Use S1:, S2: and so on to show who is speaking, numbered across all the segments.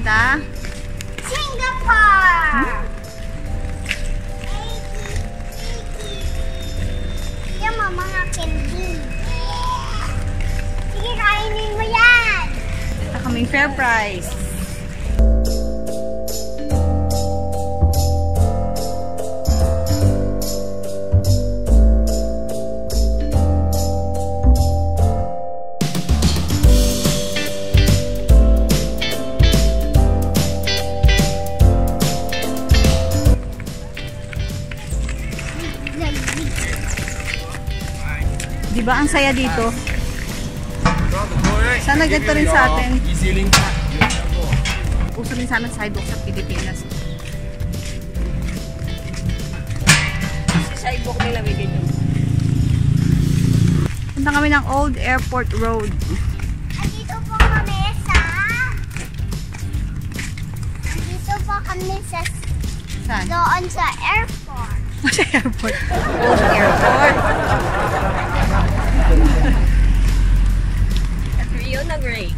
S1: pupunta?
S2: Singapore! Yan mo mga candy. Sige, kainin mo yan!
S1: Ito kaming fair price. Diba ang saya dito? Sana ganito rin sa atin. Uso rin sana sidewalk sa Pilipinas.
S3: Sa sidewalk nila may ganyan.
S1: Punta kami ng Old Airport Road.
S2: Andito po kami sa...
S1: Saan?
S2: Doon sa airport.
S1: Sa airport. Old Airport.
S3: At Rio na gray.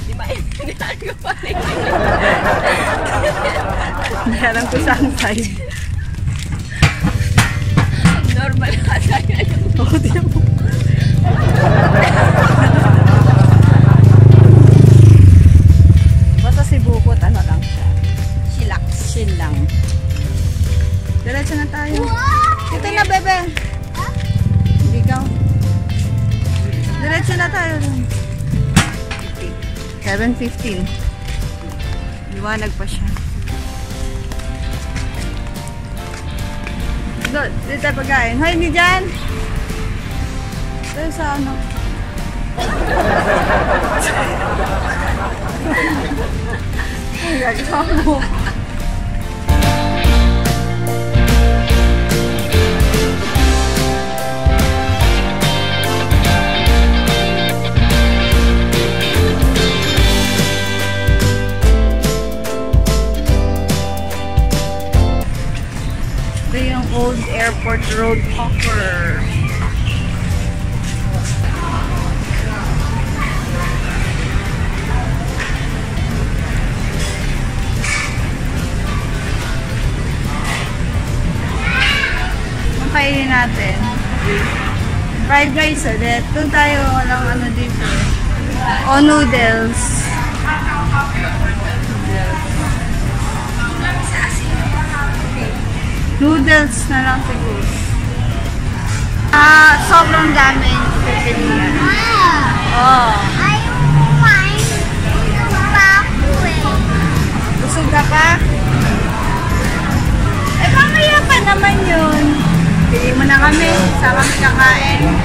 S3: Di ba? Hindi ko pa rin.
S1: Hindi alam ko saan side.
S3: Normal ka sa'yo.
S1: Oo, di mo. Basta si Bukot, ano lang siya. Chillax. Chill lang. Diretso na tayo.
S2: Wow!
S1: Ito na, bebe.
S2: Huh?
S1: Hindi ka. Diretso na tayo. 7:15. Liwanag pa siya. Dito tayo pagkain. Hoy, hindi dyan! Tayo sa ano? Ay, gagawa mo. Ito yung Old Airport Road Hopper. Ang kainin natin. Fried rice ulit. Doon tayo walang ano dito. O noodles. Noodles na lang siguro. Sobrang dami yung pipilian. Oh.
S2: Ayaw kumain. Busog pa ako eh.
S1: Busog ka pa? Eh, mamaya pa naman yun. Pili mo na kami. Sa kami kakain.